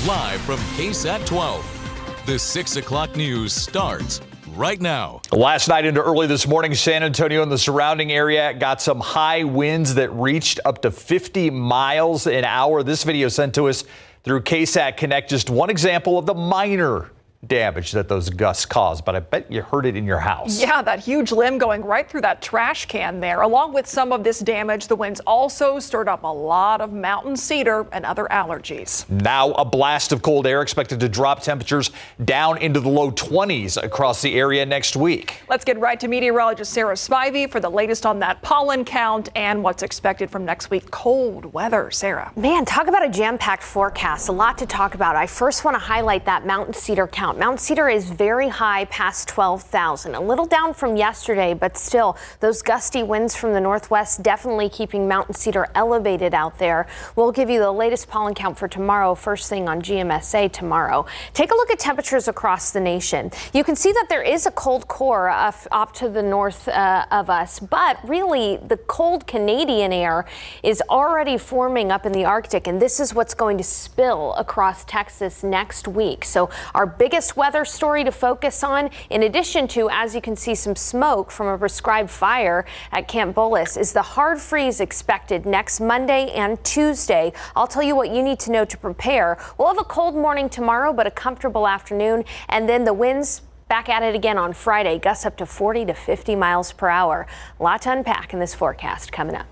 Live from KSAT 12. The 6 o'clock news starts right now. Last night into early this morning, San Antonio and the surrounding area got some high winds that reached up to 50 miles an hour. This video sent to us through KSAT Connect, just one example of the minor damage that those gusts caused, but I bet you heard it in your house. Yeah, that huge limb going right through that trash can there. Along with some of this damage, the winds also stirred up a lot of mountain cedar and other allergies. Now a blast of cold air expected to drop temperatures down into the low 20s across the area next week. Let's get right to meteorologist Sarah Spivey for the latest on that pollen count and what's expected from next week. Cold weather. Sarah. Man, talk about a jam-packed forecast. A lot to talk about. I first want to highlight that mountain cedar count. Mountain cedar is very high, past 12,000. A little down from yesterday, but still, those gusty winds from the northwest definitely keeping mountain cedar elevated out there. We'll give you the latest pollen count for tomorrow, first thing on GMSA tomorrow. Take a look at temperatures across the nation. You can see that there is a cold core up to the north of us, but really the cold Canadian air is already forming up in the Arctic, and this is what's going to spill across Texas next week. So our biggest weather story to focus on, in addition to, as you can see, some smoke from a prescribed fire at Camp Bullis, is the hard freeze expected next Monday and Tuesday. I'll tell you what you need to know to prepare. We'll have a cold morning tomorrow, but a comfortable afternoon, and then the winds back at it again on Friday, gusts up to 40 to 50 miles per hour. A lot to unpack in this forecast coming up.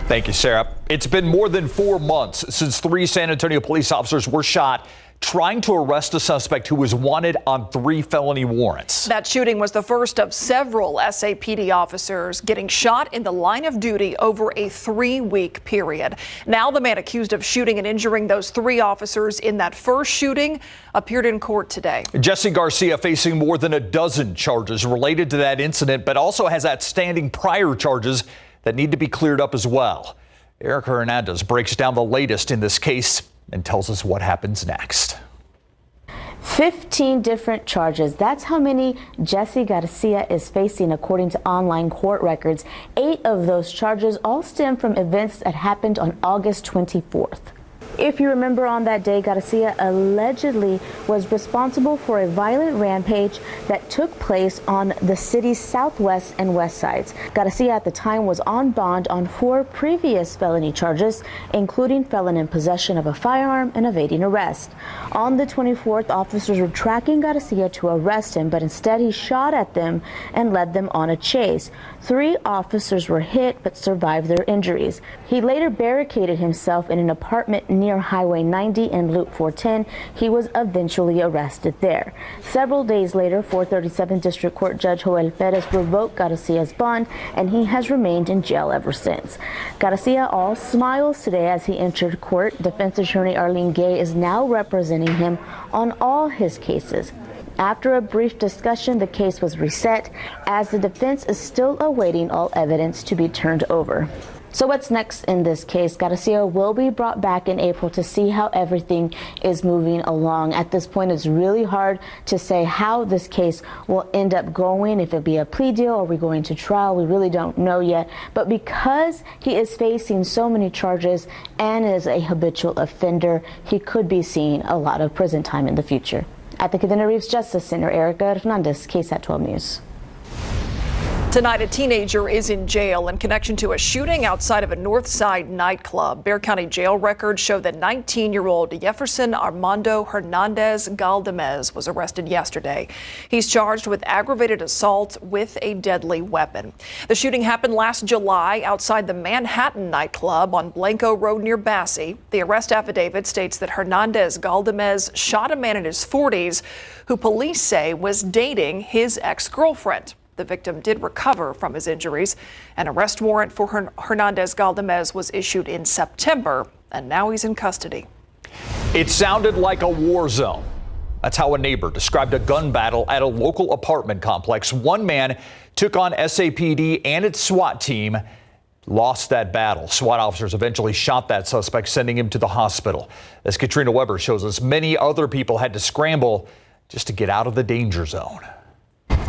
Thank you, Sarah. It's been more than 4 months since 3 San Antonio police officers were shot trying to arrest a suspect who was wanted on 3 felony warrants. That shooting was the first of several SAPD officers getting shot in the line of duty over a 3-week period. Now the man accused of shooting and injuring those 3 officers in that first shooting appeared in court today. Jesse Garcia facing more than a dozen charges related to that incident, but also has outstanding prior charges that need to be cleared up as well. Erica Hernandez breaks down the latest in this case and tells us what happens next. 15 different charges. That's how many Jesse Garcia is facing, according to online court records. 8 of those charges all stem from events that happened on August 24th. If you remember, on that day, Garcia allegedly was responsible for a violent rampage that took place on the city's southwest and west sides. Garcia at the time was on bond on 4 previous felony charges, including felon in possession of a firearm and evading arrest. On the 24th, officers were tracking Garcia to arrest him, but instead he shot at them and led them on a chase. 3 officers were hit but survived their injuries. He later barricaded himself in an apartment near Highway 90 and Loop 410. He was eventually arrested there. Several days later, 437 District Court Judge Joel Perez revoked Garcia's bond, and he has remained in jail ever since. Garcia all smiles today as he entered court. Defense attorney Arlene Gay is now representing him on all his cases. After a brief discussion, the case was reset, as the defense is still awaiting all evidence to be turned over. So what's next in this case? Garcia will be brought back in April to see how everything is moving along. At this point, it's really hard to say how this case will end up going, if it'll be a plea deal or we going to trial. We really don't know yet. But because he is facing so many charges and is a habitual offender, he could be seeing a lot of prison time in the future. At the Cadena Reeves Justice Center, Erica Hernandez, KSAT 12 News. Tonight, a teenager is in jail in connection to a shooting outside of a Northside nightclub. Bexar County jail records show that 19-year-old Jefferson Armando Hernandez Galdamez was arrested yesterday. He's charged with aggravated assault with a deadly weapon. The shooting happened last July outside the Manhattan nightclub on Blanco Road near Bassey. The arrest affidavit states that Hernandez Galdamez shot a man in his 40s who police say was dating his ex-girlfriend. The victim did recover from his injuries. An arrest warrant for Hernandez Galdamez was issued in September, and now he's in custody. It sounded like a war zone. That's how a neighbor described a gun battle at a local apartment complex. One man took on SAPD and its SWAT team, lost that battle. SWAT officers eventually shot that suspect, sending him to the hospital. As Katrina Weber shows us, many other people had to scramble just to get out of the danger zone.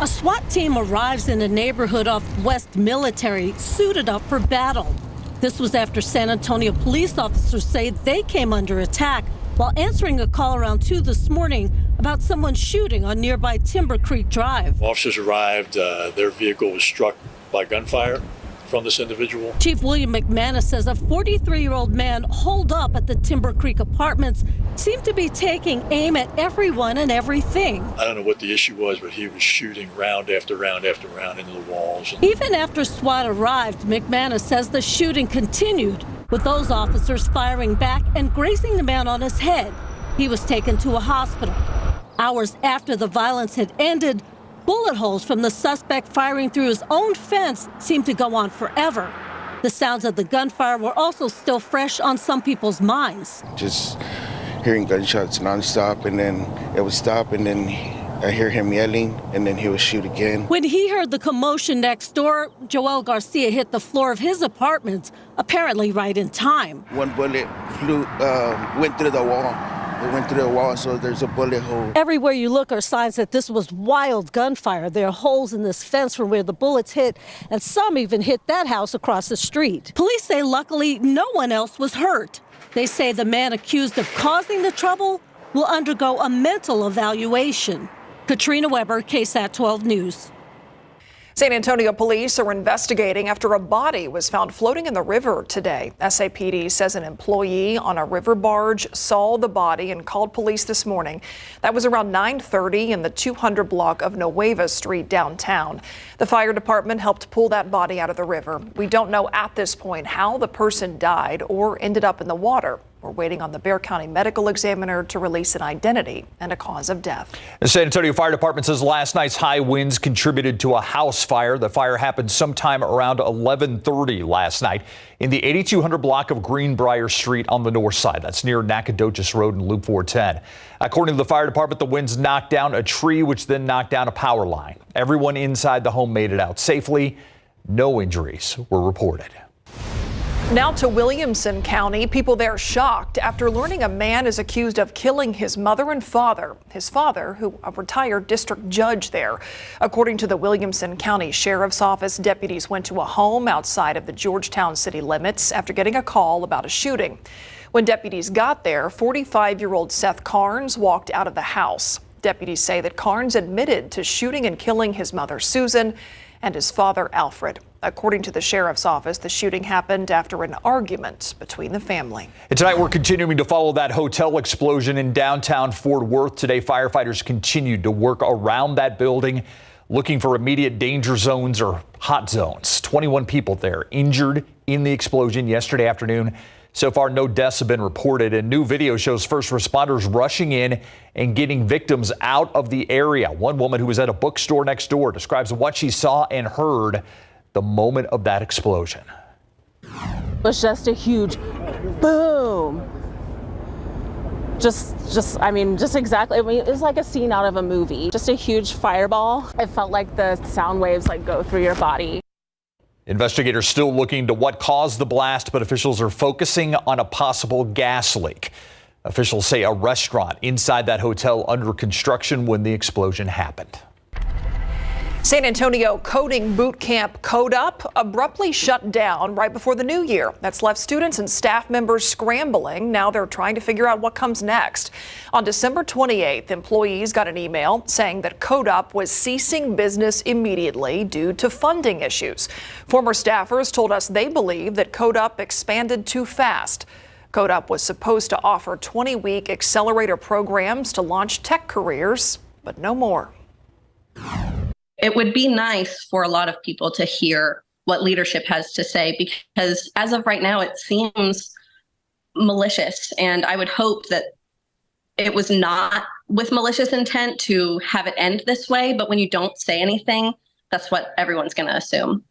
A SWAT team arrives in a neighborhood off West Military, suited up for battle. This was after San Antonio police officers say they came under attack while answering a call around 2 this morning about someone shooting on nearby Timber Creek Drive. Officers arrived. Their vehicle was struck by gunfire from this individual. Chief William McManus says a 43-year-old man holed up at the Timber Creek Apartments seemed to be taking aim at everyone and everything. I don't know what the issue was, but he was shooting round after round after round into the walls. Even after SWAT arrived, McManus says the shooting continued, with those officers firing back and grazing the man on his head. He was taken to a hospital. Hours after the violence had ended, bullet holes from the suspect firing through his own fence seemed to go on forever. The sounds of the gunfire were also still fresh on some people's minds. Just hearing gunshots nonstop, and then it would stop, and then I hear him yelling, and then he would shoot again. When he heard the commotion next door, Joel Garcia hit the floor of his apartment, apparently right in time. One bullet went through the wall. It went through the wall, so there's a bullet hole. Everywhere you look are signs that this was wild gunfire. There are holes in this fence from where the bullets hit, and some even hit that house across the street. Police say luckily no one else was hurt. They say the man accused of causing the trouble will undergo a mental evaluation. Katrina Weber, KSAT 12 News. San Antonio police are investigating after a body was found floating in the river today. SAPD says an employee on a river barge saw the body and called police this morning. That was around 9:30 in the 200 block of Nueva Street downtown. The fire department helped pull that body out of the river. We don't know at this point how the person died or ended up in the water. We're waiting on the Bexar County Medical Examiner to release an identity and a cause of death. The San Antonio Fire Department says last night's high winds contributed to a house fire. The fire happened sometime around 11:30 last night in the 8200 block of Greenbrier Street on the north side. That's near Nacogdoches Road and Loop 410. According to the fire department, the winds knocked down a tree, which then knocked down a power line. Everyone inside the home made it out safely. No injuries were reported. Now to Williamson County. People there shocked after learning a man is accused of killing his mother and father. His father, who a retired district judge there. According to the Williamson County Sheriff's Office, deputies went to a home outside of the Georgetown city limits after getting a call about a shooting. When deputies got there, 45-year-old Seth Carnes walked out of the house. Deputies say that Carnes admitted to shooting and killing his mother, Susan, and his father, Alfred. According to the sheriff's office, the shooting happened after an argument between the family. And tonight, we're continuing to follow that hotel explosion in downtown Fort Worth. Today, firefighters continued to work around that building, looking for immediate danger zones or hot zones. 21 people there injured in the explosion yesterday afternoon. So far, no deaths have been reported, and new video shows first responders rushing in and getting victims out of the area. One woman who was at a bookstore next door describes what she saw and heard the moment of that explosion. It was just a huge boom. Just exactly. I mean, it was like a scene out of a movie. Just a huge fireball. It felt like the sound waves go through your body. Investigators still looking into what caused the blast, but officials are focusing on a possible gas leak. Officials say a restaurant inside that hotel under construction when the explosion happened. San Antonio coding boot camp Code Up abruptly shut down right before the new year. That's left students and staff members scrambling. Now they're trying to figure out what comes next. On December 28th, employees got an email saying that Code Up was ceasing business immediately due to funding issues. Former staffers told us they believe that Code Up expanded too fast. Code Up was supposed to offer 20-week accelerator programs to launch tech careers, but no more. It would be nice for a lot of people to hear what leadership has to say, because as of right now, it seems malicious. And I would hope that it was not with malicious intent to have it end this way. But when you don't say anything, that's what everyone's going to assume.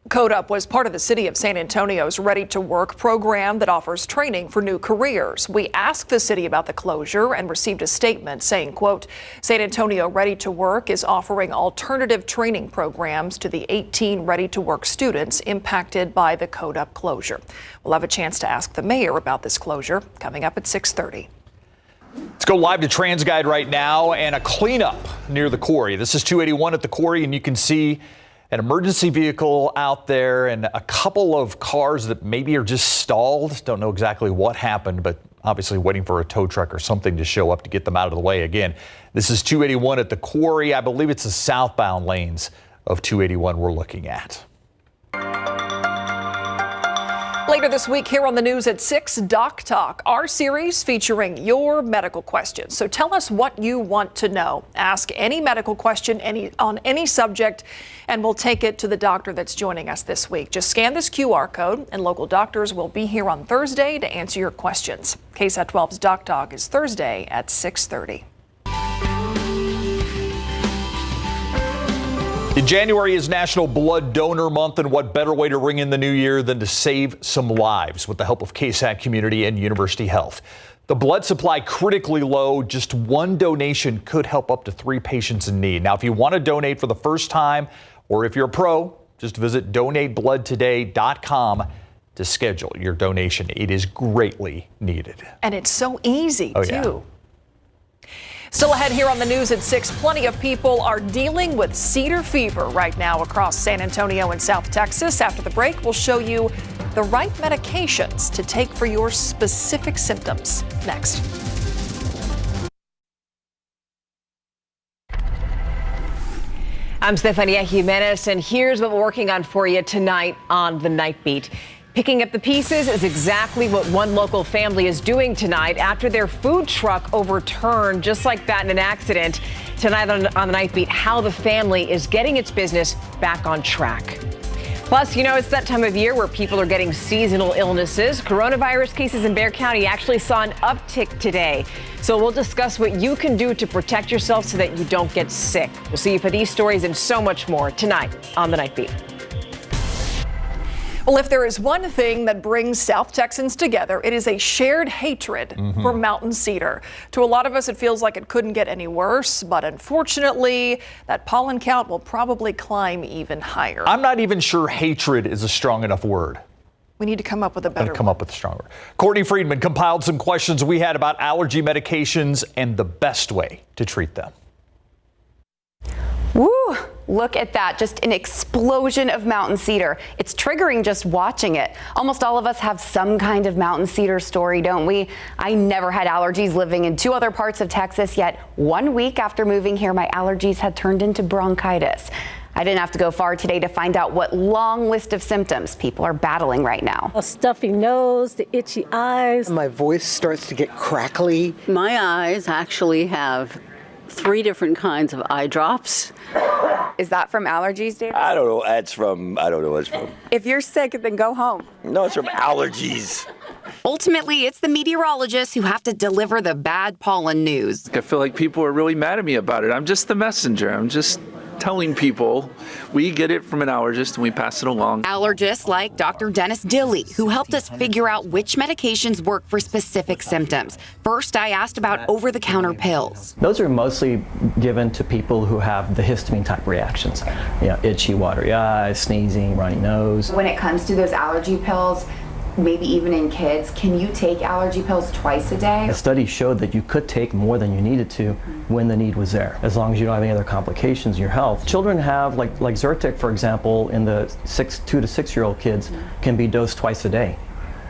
Code Up was part of the city of San Antonio's Ready to Work program that offers training for new careers. We asked the city about the closure and received a statement saying, quote, San Antonio Ready to Work is offering alternative training programs to the 18 Ready to Work students impacted by the Code Up closure. We'll have a chance to ask the mayor about this closure coming up at 6:30. Let's go live to TransGuide right now and a cleanup near the quarry. This is 281 at the quarry, and you can see an emergency vehicle out there and a couple of cars that maybe are just stalled. Don't know exactly what happened, but obviously waiting for a tow truck or something to show up to get them out of the way. Again, this is 281 at the Quarry. I believe it's the southbound lanes of 281 we're looking at. Later this week here on the news at 6, Doc Talk, our series featuring your medical questions. So tell us what you want to know. Ask any medical question on any subject, and we'll take it to the doctor that's joining us this week. Just scan this QR code, and local doctors will be here on Thursday to answer your questions. KSAT 12's Doc Talk is Thursday at 6:30. January is National Blood Donor Month, and what better way to ring in the new year than to save some lives with the help of KSAT Community and University Health. The blood supply critically low. Just one donation could help up to 3 patients in need. Now, if you want to donate for the first time, or if you're a pro, just visit donatebloodtoday.com to schedule your donation. It is greatly needed. And it's so easy, too. Yeah. Still ahead here on the news at 6, plenty of people are dealing with cedar fever right now across San Antonio and South Texas. After the break, we'll show you the right medications to take for your specific symptoms. Next. I'm Stefania Jimenez, and here's what we're working on for you tonight on the Night Beat. Picking up the pieces is exactly what one local family is doing tonight after their food truck overturned just like that in an accident. Tonight on the Night Beat, how the family is getting its business back on track. Plus, it's that time of year where people are getting seasonal illnesses. Coronavirus cases in Bexar County actually saw an uptick today. So we'll discuss what you can do to protect yourself so that you don't get sick. We'll see you for these stories and so much more tonight on the Night Beat. Well, if there is one thing that brings South Texans together, it is a shared hatred for mountain cedar. To a lot of us, it feels like it couldn't get any worse, but unfortunately, that pollen count will probably climb even higher. I'm not even sure hatred is a strong enough word. We need to come up with a better one. Come up with a stronger. Courtney Friedman compiled some questions we had about allergy medications and the best way to treat them. Woo! Look at that, just an explosion of mountain cedar. It's triggering just watching it. Almost all of us have some kind of mountain cedar story, don't we? I never had allergies living in 2 other parts of Texas, yet 1 week after moving here, my allergies had turned into bronchitis. I didn't have to go far today to find out what long list of symptoms people are battling right now. A stuffy nose, the itchy eyes. My voice starts to get crackly. My eyes actually have 3 different kinds of eye drops. Is that from allergies, David? I don't know. I don't know what it's from. If you're sick, then go home. No, it's from allergies. Ultimately, it's the meteorologists who have to deliver the bad pollen news. I feel like people are really mad at me about it. I'm just the messenger. I'm just telling people we get it from an allergist and we pass it along. Allergists like Dr. Dennis Dilly, who helped us figure out which medications work for specific symptoms. First, I asked about over-the-counter pills. Those are mostly given to people who have the histamine type reactions. Itchy, watery eyes, sneezing, runny nose. When it comes to those allergy pills, maybe even in kids, can you take allergy pills twice a day? A study showed that you could take more than you needed to when the need was there, as long as you don't have any other complications in your health. Children have, like Zyrtec, for example, in the 2 to 6 year old kids, can be dosed twice a day.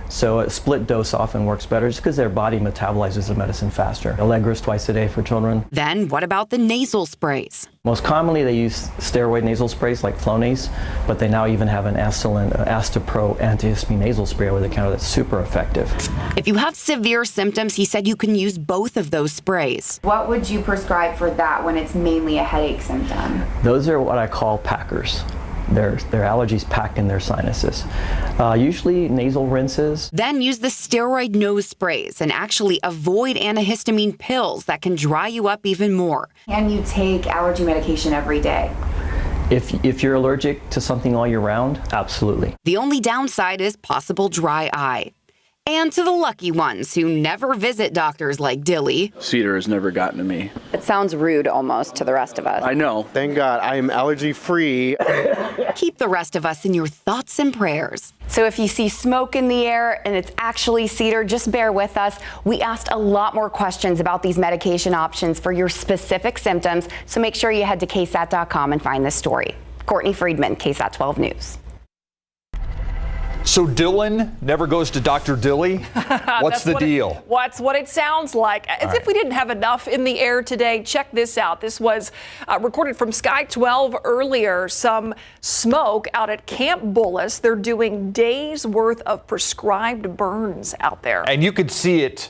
So a split dose often works better just because their body metabolizes the medicine faster. Allegris twice a day for children. Then what about the nasal sprays? Most commonly they use steroid nasal sprays like Flonase, but they now even have an Astapro antihistamine nasal spray over the counter that's super effective. If you have severe symptoms, he said you can use both of those sprays. What would you prescribe for that when it's mainly a headache symptom? Those are what I call packers. Their allergies packed in their sinuses. Usually nasal rinses. Then use the steroid nose sprays and actually avoid antihistamine pills that can dry you up even more. Can you take allergy medication every day? If you're allergic to something all year round, absolutely. The only downside is possible dry eye. And to the lucky ones who never visit doctors like Dilly. Cedar has never gotten to me. It sounds rude almost to the rest of us. I know. Thank God I am allergy free. Keep the rest of us in your thoughts and prayers. So if you see smoke in the air and it's actually cedar, just bear with us. We asked a lot more questions about these medication options for your specific symptoms, so make sure you head to KSAT.com and find this story. Courtney Friedman, KSAT 12 News. So Dylan never goes to Dr. Dilly? What's the deal? What's what it sounds like. As if we didn't have enough in the air today. Check this out. This was recorded from Sky 12 earlier. Some smoke out at Camp Bullis. They're doing days worth of prescribed burns out there. And you could see it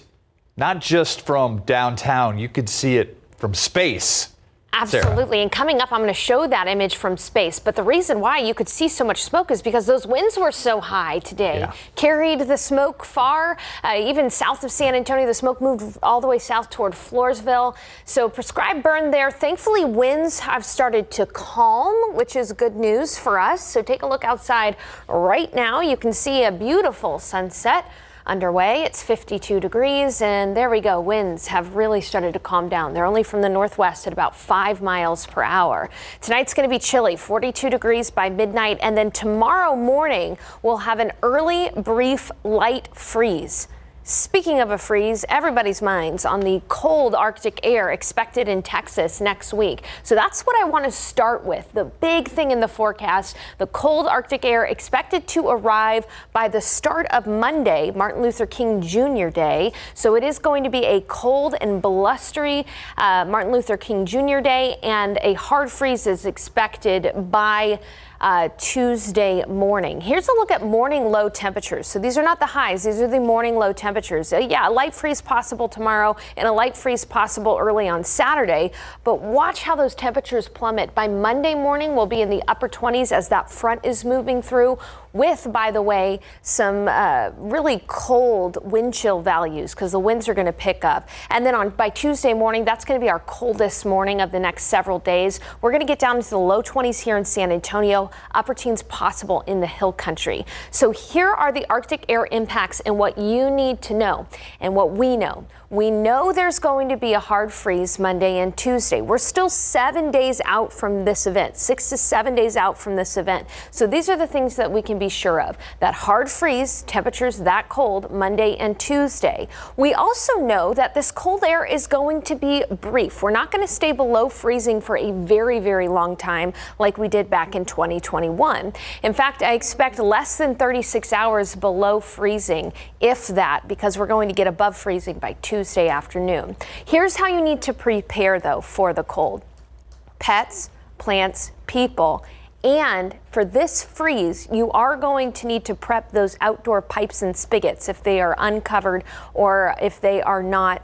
not just from downtown. You could see it from space. Absolutely. Sarah. And coming up, I'm going to show that image from space. But the reason why you could see so much smoke is because those winds were so high today. Carried the smoke far, even south of San Antonio. The smoke moved all the way south toward Floresville. So prescribed burn there. Thankfully, winds have started to calm, which is good news for us. So take a look outside right now. You can see a beautiful sunset underway. It's 52 degrees, and there we go. Winds have really started to calm down. They're only from the northwest at about 5 miles per hour. Tonight's going to be chilly, 42 degrees by midnight, and then tomorrow morning we'll have an early, brief, light freeze. Speaking of a freeze, everybody's minds on the cold Arctic air expected in Texas next week. So that's what I want to start with. The big thing in the forecast, the cold Arctic air expected to arrive by the start of Monday, Martin Luther King Jr. Day. So it is going to be a cold and blustery Martin Luther King Jr. Day, and a hard freeze is expected by Tuesday morning. Here's a look at morning low temperatures. So these are not the highs, these are the morning low temperatures. Yeah, a light freeze possible tomorrow and a light freeze possible early on Saturday. But watch how those temperatures plummet. By Monday morning, we'll be in the upper 20s as that front is moving through, with, by the way, some really cold wind chill values because the winds are going to pick up. And then by Tuesday morning, that's going to be our coldest morning of the next several days. We're going to get down into the low 20s here in San Antonio, upper teens possible in the hill country. So here are the Arctic air impacts and what you need to know and what we know. We know there's going to be a hard freeze Monday and Tuesday. We're still 7 days out from this event, 6 to 7 days out from this event. So these are the things that we can be sure of. That hard freeze, temperatures that cold Monday and Tuesday. We also know that this cold air is going to be brief. We're not going to stay below freezing for a very, very long time like we did back in 2021. In fact, I expect less than 36 hours below freezing, if that, because we're going to get above freezing by Tuesday afternoon. Here's how you need to prepare, though, for the cold. Pets, plants, people. And for this freeze, you are going to need to prep those outdoor pipes and spigots if they are uncovered or if they are not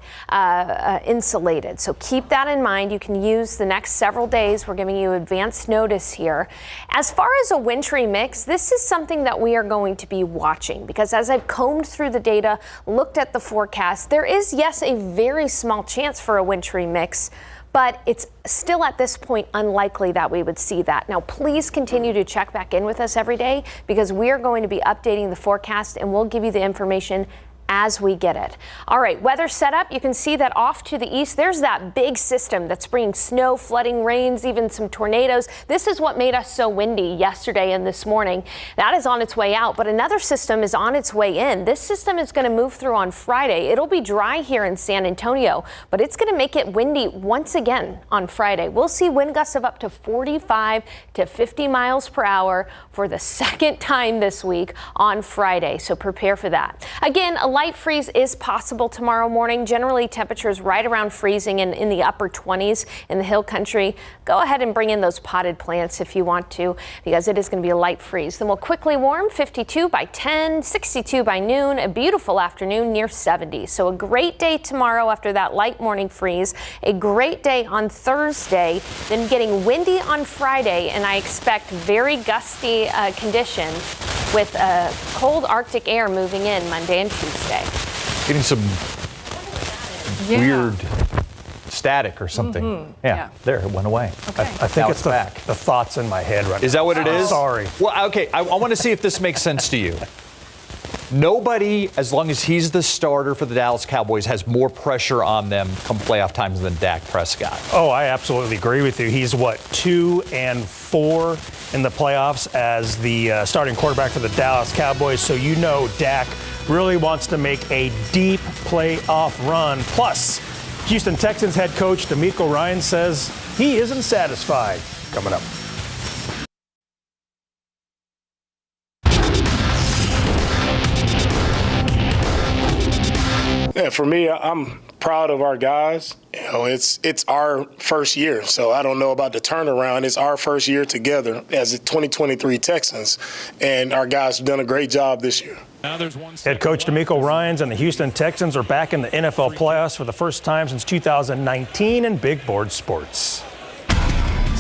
insulated. So keep that in mind. You can use the next several days. We're giving you advance notice here. As far as a wintry mix, this is something that we are going to be watching because as I've combed through the data, looked at the forecast, there is, yes, a very small chance for a wintry mix, but it's still at this point unlikely that we would see that. Now, please continue to check back in with us every day because we are going to be updating the forecast and we'll give you the information as we get it. All right, weather setup. You can see that off to the east, there's that big system that's bringing snow, flooding, rains, even some tornadoes. This is what made us so windy yesterday and this morning. That is on its way out, but another system is on its way in. This system is going to move through on Friday. It'll be dry here in San Antonio, but it's going to make it windy once again on Friday. We'll see wind gusts of up to 45 to 50 miles per hour for the second time this week on Friday, so prepare for that. Again, a light freeze is possible tomorrow morning. Generally, temperatures right around freezing in the upper 20s in the hill country. Go ahead and bring in those potted plants if you want to, because it is going to be a light freeze. Then we'll quickly warm, 52 by 10, 62 by noon, a beautiful afternoon near 70. So a great day tomorrow after that light morning freeze, a great day on Thursday, then getting windy on Friday, and I expect very gusty conditions with cold Arctic air moving in Monday and Tuesday. Getting some weird static or something. Yeah, there, it went away. Okay. I think it's the thoughts in my head right now. Is that what it is? Sorry. Well, okay, I want to see if this makes sense to you. Nobody, as long as he's the starter for the Dallas Cowboys, has more pressure on them come playoff times than Dak Prescott. Oh, I absolutely agree with you. He's, 2 and 4 in the playoffs as the starting quarterback for the Dallas Cowboys. So you know Dak really wants to make a deep playoff run. Plus, Houston Texans head coach DeMeco Ryans says he isn't satisfied. Coming up. for me, I'm proud of our guys. It's our first year, so I don't know about the turnaround. It's our first year together as the 2023 Texans, and our guys have done a great job this year. Head coach DeMeco Ryans and the Houston Texans are back in the NFL playoffs for the first time since 2019 in Big Board Sports.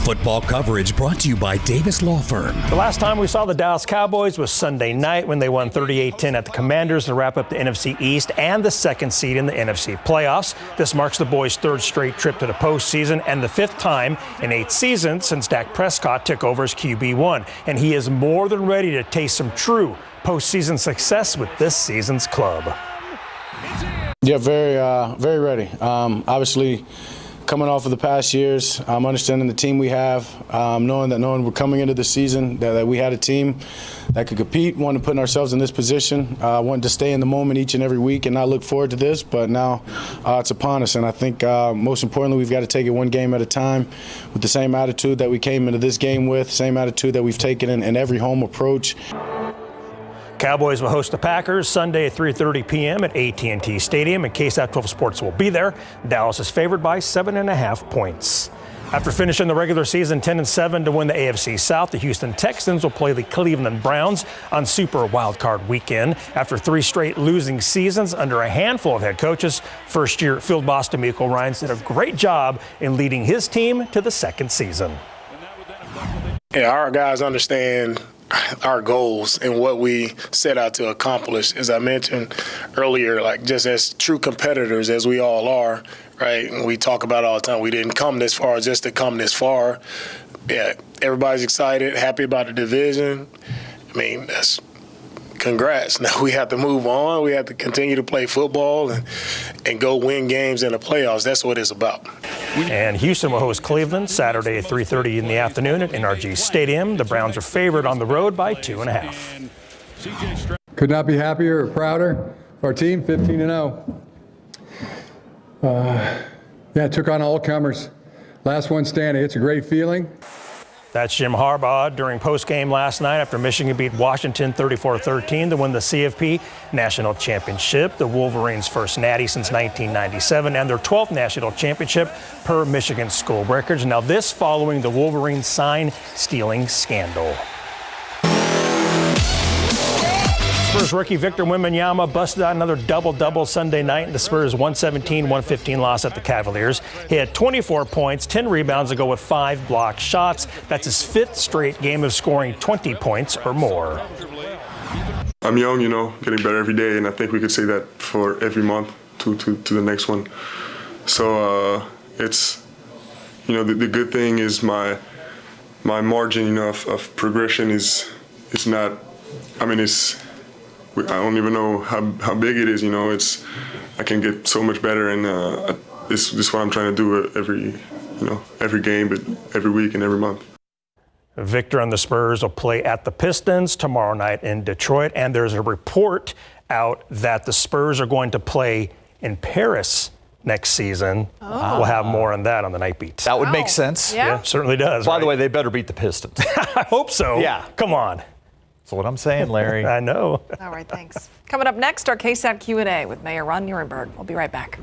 Football coverage brought to you by Davis Law Firm. The last time we saw the Dallas Cowboys was Sunday night when they won 38-10 at the Commanders to wrap up the NFC East and the second seed in the NFC playoffs. This marks the boys' third straight trip to the postseason and the fifth time in 8 seasons since Dak Prescott took over as QB1. And he is more than ready to taste some true postseason success with this season's club. Yeah, very ready. Obviously, coming off of the past years, understanding the team we have, knowing we're coming into the season, that we had a team that could compete, wanted to put ourselves in this position, wanted to stay in the moment each and every week and not look forward to this, but now it's upon us. And I think most importantly, we've got to take it one game at a time with the same attitude that we came into this game with, same attitude that we've taken in every home approach. Cowboys will host the Packers Sunday at 3:30 p.m. at AT&T Stadium, and KSAT 12 Sports will be there. Dallas is favored by 7.5 points. After finishing the regular season 10-7 to win the AFC South, the Houston Texans will play the Cleveland Browns on Super Wildcard Weekend. After 3 straight losing seasons under a handful of head coaches, first-year field boss DeMeco Ryans did a great job in leading his team to the second season. Yeah, our guys understand our goals and what we set out to accomplish. As I mentioned earlier, like just as true competitors as we all are, right? And we talk about all the time, we didn't come this far just to come this far. Yeah, everybody's excited, happy about the division. I mean, that's congrats. Now we have to move on. We have to continue to play football and go win games in the playoffs. That's what it's about. And Houston will host Cleveland Saturday at 3:30 in the afternoon at NRG Stadium. The Browns are favored on the road by 2.5. Could not be happier or prouder of our team, 15-0. Took on all comers. Last one standing. It's a great feeling. That's Jim Harbaugh during postgame last night after Michigan beat Washington 34-13 to win the CFP National Championship, the Wolverines' first natty since 1997 and their 12th national championship per Michigan school records. Now this following the Wolverines sign-stealing scandal. Spurs rookie Victor Wembanyama busted out another double-double Sunday night in the Spurs' 117-115 loss at the Cavaliers. He had 24 points, 10 rebounds to go with 5 blocked shots. That's his 5th straight game of scoring 20 points or more. I'm young, getting better every day, and I think we could say that for every month to the next one. So it's, the good thing is my margin, of progression is not, I don't even know how big it is, I can get so much better, and this is what I'm trying to do every game, but every week and every month. Victor and the Spurs will play at the Pistons tomorrow night in Detroit, and there's a report out that the Spurs are going to play in Paris next season. Oh. We'll have more on that on the Night Beat. That would make sense. Yeah, certainly does. By the way, they better beat the Pistons. I hope so. Yeah. Come on. That's what I'm saying, Larry. I know. All right, thanks. Coming up next, our KSAT Q&A with Mayor Ron Nirenberg. We'll be right back.